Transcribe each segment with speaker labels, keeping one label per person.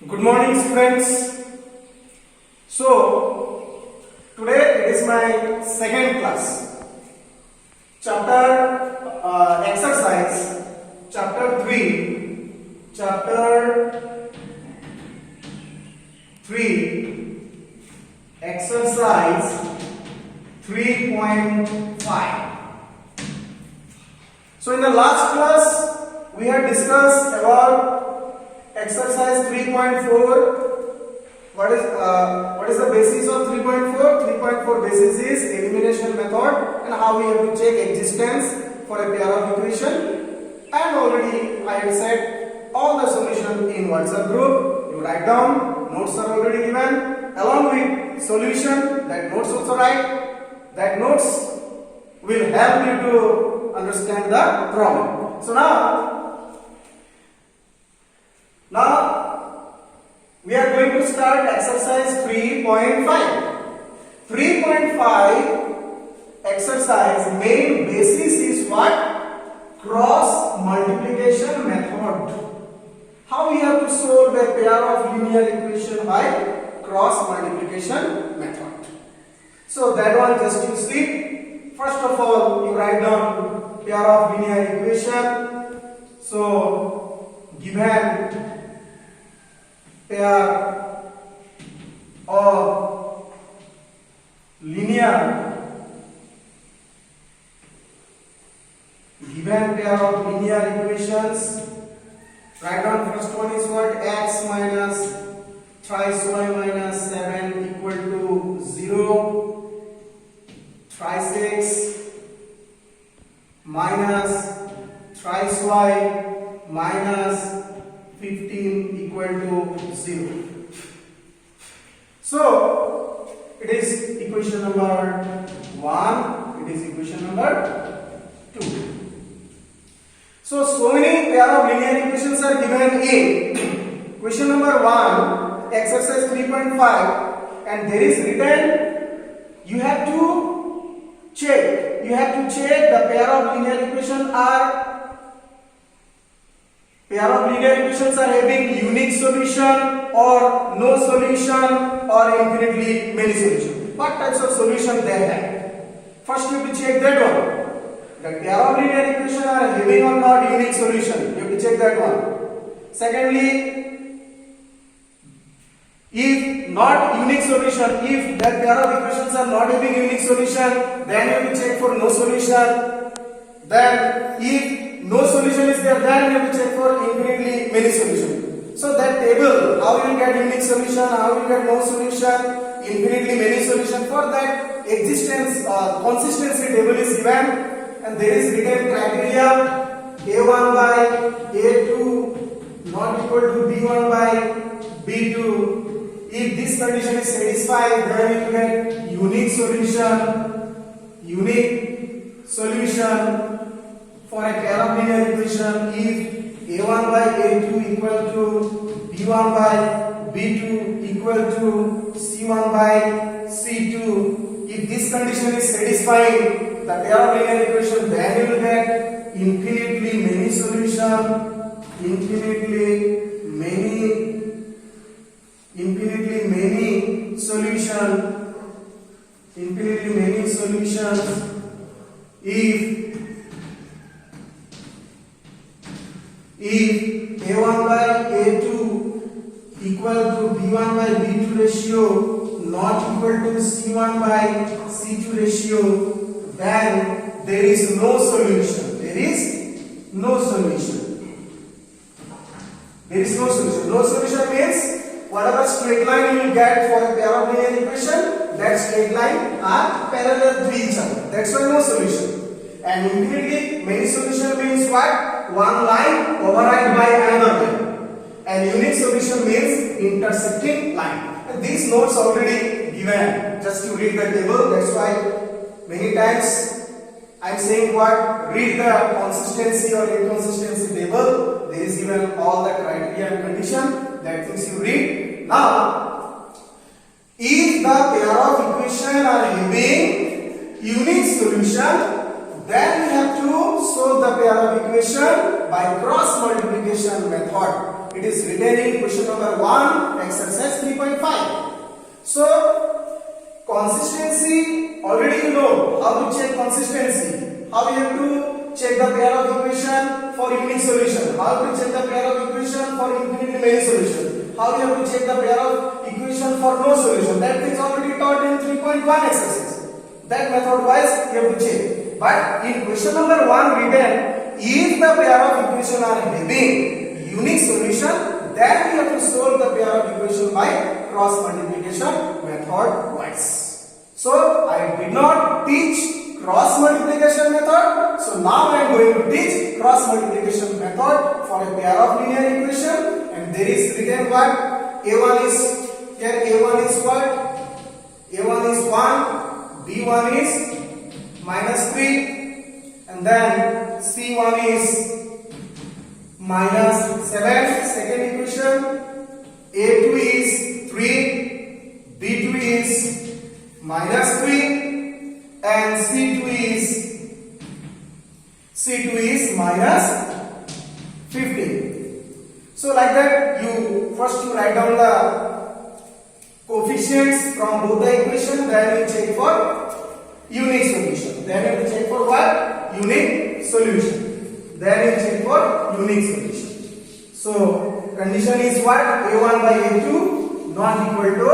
Speaker 1: Good morning, students. So, today it is my second class. Chapter exercise, chapter 3, exercise 3.5. So, in the last class, we had discussed about exercise 3.4. What is the basis of 3.4? 3.4 basis is elimination method and how we have to check existence for a pair of equation. And already I have said all the solution in WhatsApp group. You write down, notes are already given along with solution. That notes also write. That notes will help you to understand the problem. So now we are going to start exercise 3.5. 3.5 exercise main basis is what? Cross multiplication method. How we have to solve a pair of linear equation by cross multiplication method. So that one just you see. First of all, you write down pair of linear equation. So given pair of linear equations, write down first one is what? X minus thrice y minus 7 equal to 0, thrice x minus thrice y minus 15 equal to 0. So it is equation number 1, it is equation number 2. So many pair of linear equations are given in question number 1, exercise 3.5, and there is written you have to check the pair of linear equations are having unique solution or no solution or infinitely many solutions. What types of solution they have? First you have to check that one. The pair of linear equations are having or not unique solution. You have to check that one. Secondly, if not unique solution, if that pair of equations are not having unique solution, then you have to check for no solution. Then if no solution is there, then you have to check for infinitely many solutions. So that table, how you will get unique solution, how you will get no solution, infinitely many solution, for that existence consistency table is given, and there is written criteria a1 by a2 not equal to b1 by b2. If this condition is satisfied, then you will get unique solution for a pair of linear equation if a1 by a2 equal to b1 by b2 equal to c1 by c2. If this condition is satisfied, the pair of linear equation, then you will get infinitely many solution, if a1 by a2 equal to b1 by b2 ratio not equal to c1 by c2 ratio, then there is no solution. No solution means whatever straight line you will get for a pair of linear equation, that straight line are parallel to each other. That's why no solution. And infinitely many solution means what? One line override by another line. And unique solution means intersecting line. And these notes already given. Just to read the table. That's why many times I am saying what? Read the consistency or inconsistency table. There is given all the criteria and condition. That things you read. Now, if the pair of equation are having unique solution, then we have to solve the pair of equation by cross multiplication method. It is written in question number 1, exercise 3.5. So consistency, already you know how to check consistency. How we have to check the pair of equation for unique solution. How to check the pair of equation for infinitely many solution. How we have to check the pair of equation for no solution. That is already taught in 3.1 exercise. That method wise you have to check. But in question number 1 written, if the pair of equation are having unique solution, then we have to solve the pair of equation by cross multiplication method wise. So I did not teach cross multiplication method. So now I am going to teach cross multiplication method for a pair of linear equation. And there is written what? A1 is here. A1 is what? A1 is 1. B1 is minus 3. And then C1 is minus 7. Second equation. A2 is 3. B2 is minus 3. And C2 is minus 15. So like that, you write down the coefficients from both the equation, then you check for unique solution. Then you check for what? Unique solution. Then you check for unique solution. So condition is what? A1 by A2 not equal to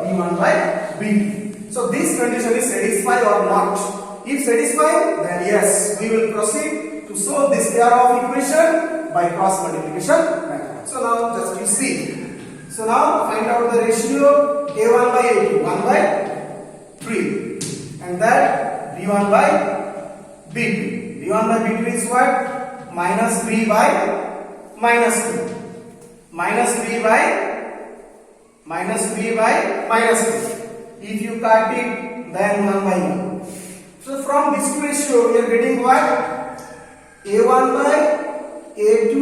Speaker 1: B1 by B2. So this condition is satisfied or not? If satisfied, then yes, we will proceed to solve this pair of equation by cross multiplication method. So now just you see. So now find out the ratio A1 by A2, 1 by 3, and that B1 by B2. B1 by B2 is what? Minus 3 by minus 2. Minus 3 by minus 3. If you cut it, then 1 by 1. So from this ratio, we are getting what? A1 by A2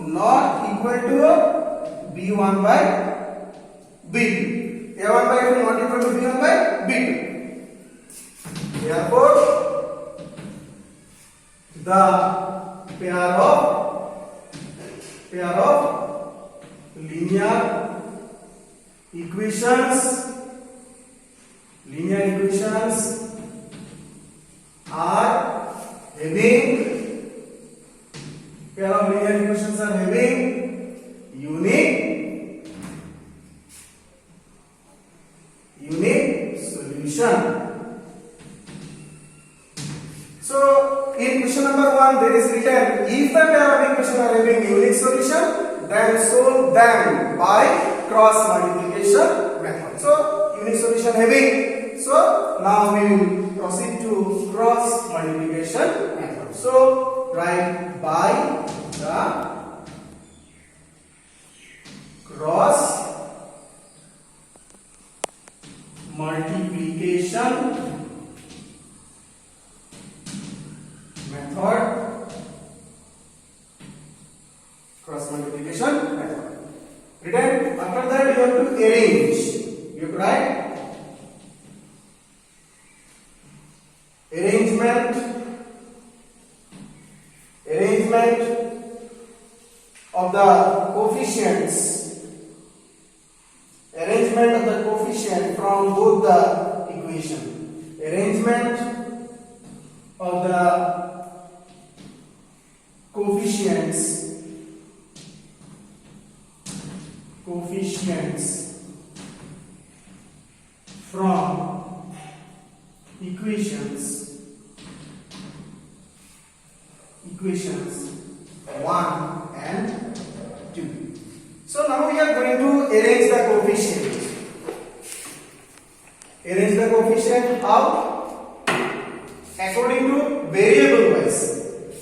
Speaker 1: not equal to B1 by B2. A1 by A2 not equal to B1 by B2. Therefore, the pair of linear equations are having unique solution. So in question number 1 there is written, if the pair of equations are having unique solution, then solve them by cross multiplication method. So unique solution having. So now we will proceed to cross multiplication method. So write by the cross multiplication method. Cross multiplication method. Written. After that you have to arrange. You have to write arrangement of the coefficients. Arrangement of the coefficient from both the equation. Arrangement of the coefficients from equations 1 and 2. So now we are going to arrange the coefficients. Arrange the coefficient how? According to variable wise.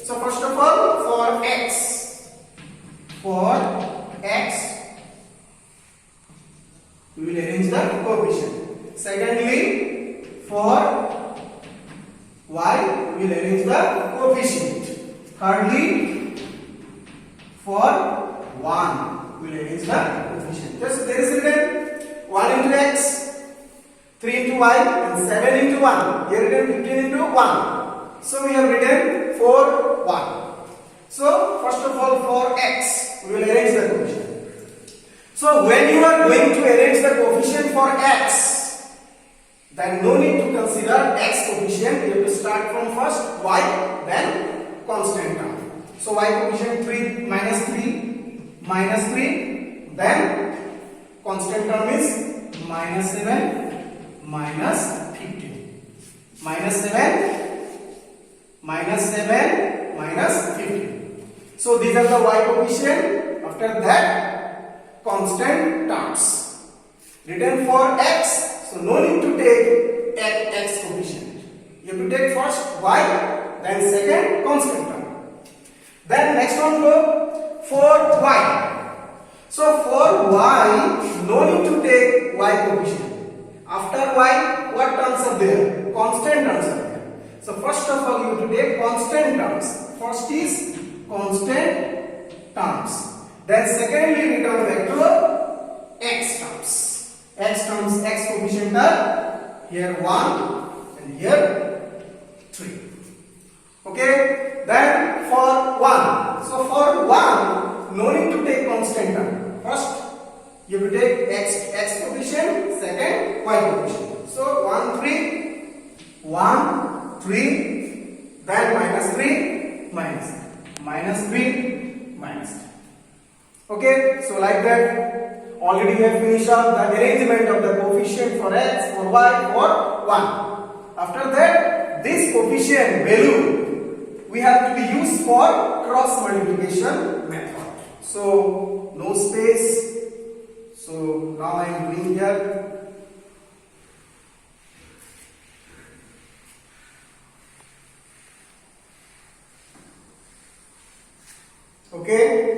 Speaker 1: So first of all, for x, we will arrange the coefficient. Secondly, for y, we will arrange the coefficient. Thirdly, for 1, we will arrange the coefficient. Just there is written 1 into x, 3 into y, and 7 into 1. Here written 15 into 1. So we have written 4, 1. So first of all for x, we will arrange the coefficient. So when you are going to arrange the coefficient for x, then no need to consider x coefficient. You have to start from first y, then constant term. So y coefficient 3, minus 3, then constant term is minus 7, minus 15. Minus 7, minus 15. So these are the y coefficient. After that, constant terms. Written for x, so no need to take x coefficient. You have to take first y, then second constant term. Then next one go for y. So for y, no need to take y coefficient. After y, what terms are there? Constant terms are there. So first of all, you have to take constant terms. First is constant terms. Then secondly, we come back to x terms. X terms, x coefficient are here 1 and here 3. Okay. Then for 1. So for 1, no need to take constant term. First, you have to take x coefficient, second y coefficient. So 1, 3, then minus 3, minus 3, minus 3. Okay, so like that, already we have finished up the arrangement of the coefficient for x, for y, for 1. After that, this coefficient value we have to be used for cross multiplication method. So no space. So now I am doing here. Okay.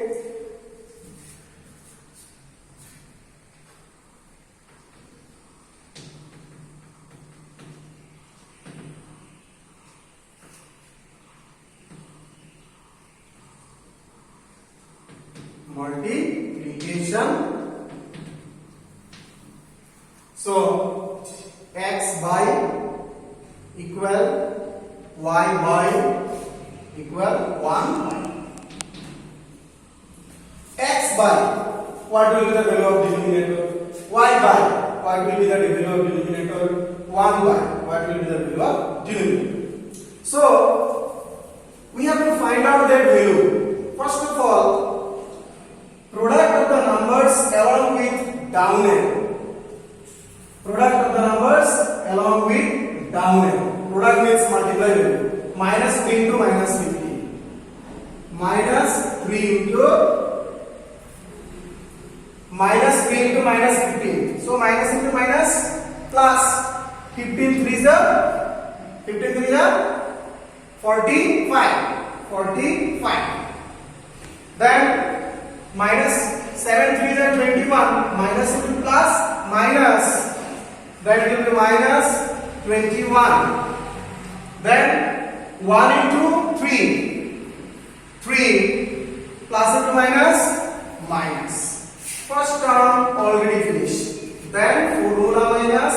Speaker 1: Multiplication. So x by equal y by equal 1. X by, what will be the value of denominator? Y by, what will be the value of denominator? 1 by, what will be the value of denominator? So we have to find out that value. First of all, product of the numbers along with down arrow. Product of the numbers along with down arrow. Product means multiply value. Minus 3 into minus 15. Minus 3 into minus 15. So minus into minus plus 15 3 is 45. 45. Then minus 7 3 is 21. Minus into plus minus. That will be minus 21. Then 1 into 3. 3 plus into minus minus. First term already finished. Then formula minus.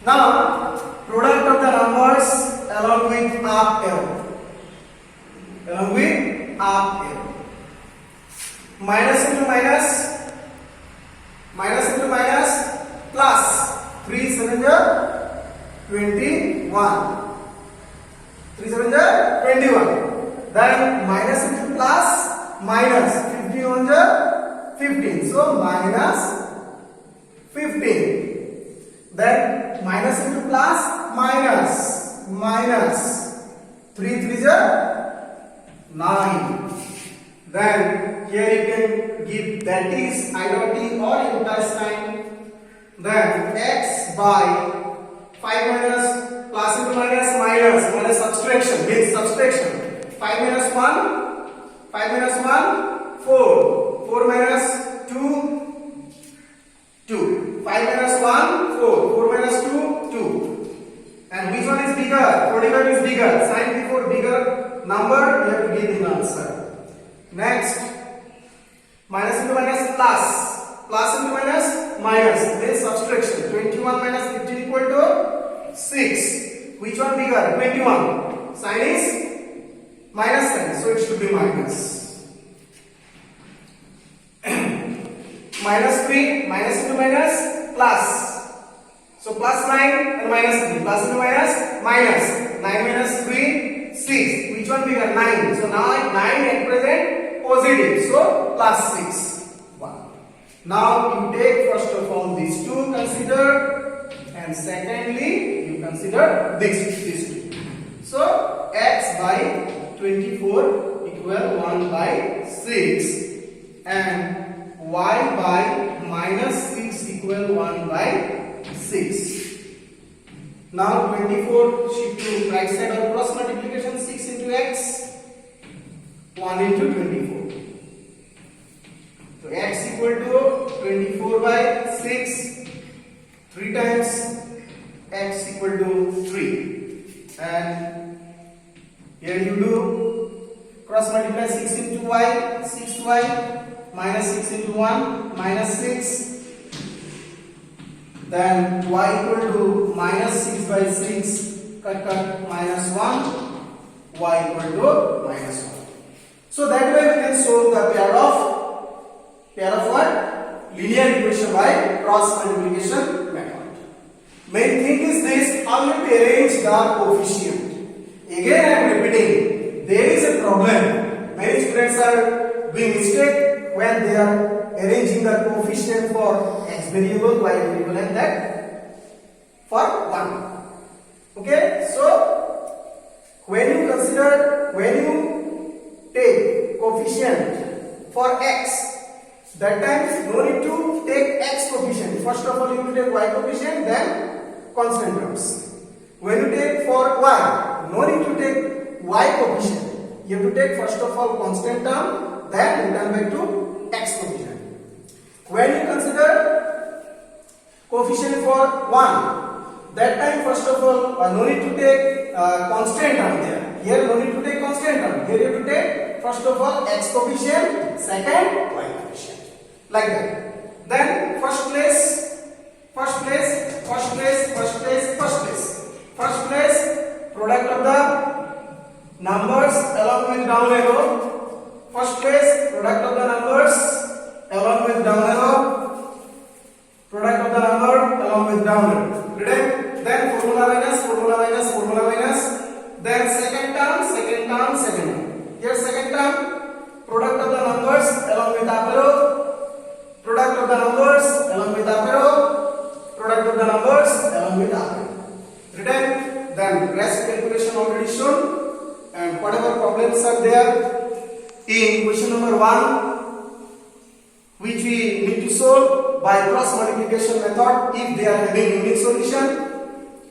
Speaker 1: Now product of the numbers along with up arrow. Minus into minus plus 3 7 21. 3 7 21. Then minus into plus minus 15 15. So minus 15. Then minus into plus minus 3 3 9. Then here you can give that is I dot t or sign. Then x by 5 minus plus into minus subtraction means subtraction. 5 minus 1 4. 4 minus 2 2. 5 minus 1 4. 4 minus 2 2. And which one is bigger? 45 is bigger. Sign before bigger number you have to give the answer. Next, minus into minus plus into minus means subtraction. 21 minus 15 equal to 6. Which one bigger? 21. Sign is minus sign, so it should be minus. Minus 3, minus into minus, plus. So plus 9 and minus 3. Plus into minus, minus. 9 minus 3, 6. Which one bigger? 9. So now 9 at present positive. So plus 6. 1. Now you take first of all these two consider, and secondly you consider these two. So x by 24 equal 1 by 6 and y by minus 6 equal 1 by 6. Now 24 shift to right side or cross multiplication, 6 into x, 1 into 24. So x equal to 24 by 6, 3 times x equal to 3. And here you do cross multiply, 6 into y, 6y, minus 6 into 1, minus 6. Then y equal to minus 6 by 6, cut, minus 1, y equal to minus 1. So that way we can solve the pair of what? Linear equation by cross multiplication method. Main thing is this, how you arrange the coefficient. Again I am repeating, there is a problem. Many students are doing mistake when they are arranging the coefficient for x variable, y variable, and that for 1. Okay, so when you take coefficient for x, that time no need to take x coefficient. First of all you will take y coefficient, then constant terms. When you take for y, no need to take y coefficient. You have to take first of all constant term, then return back to x coefficient. When you consider coefficient for 1, that time first of all no need to take constant term there. Here no need to take constant term. Here you have to take first of all x coefficient, second y coefficient. Like that. Then first place, product of the numbers along with down arrow. First place, product of the numbers along with down arrow. Product of the number along with down arrow. Ready? Then formula minus. Then second term. Here second term, product of the numbers along with up arrow. Product of the numbers along with up arrow. Product of the numbers along with up arrow. Ready? Then rest calculation already shown, and whatever problems are there in question number 1, which we need to solve by cross multiplication method if they are having unique solution.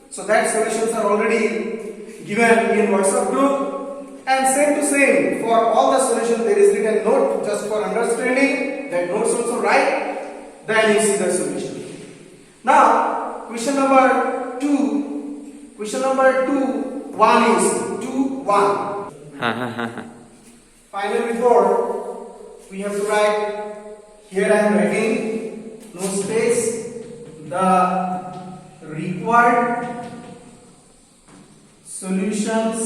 Speaker 1: So that solutions are already given in WhatsApp group, and same to same for all the solutions there is written note just for understanding. That notes also write, then you see the solution. Now question number 2. Question number 2, 1 is 2, 1. Final report, we have to write, here I am writing, no space, the required solutions,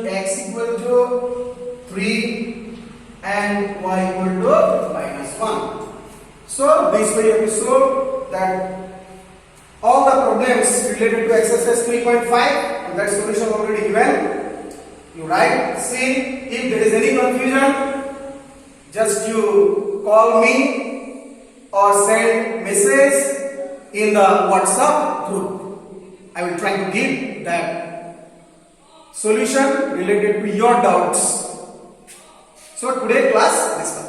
Speaker 1: x equal to 3 and y equal to minus 1. So this way you have to solve that. All the problems related to exercise 3.5, and that solution already given. You write, see, if there is any confusion, just you call me or send message in the WhatsApp group. I will try to give that solution related to your doubts. So today class this.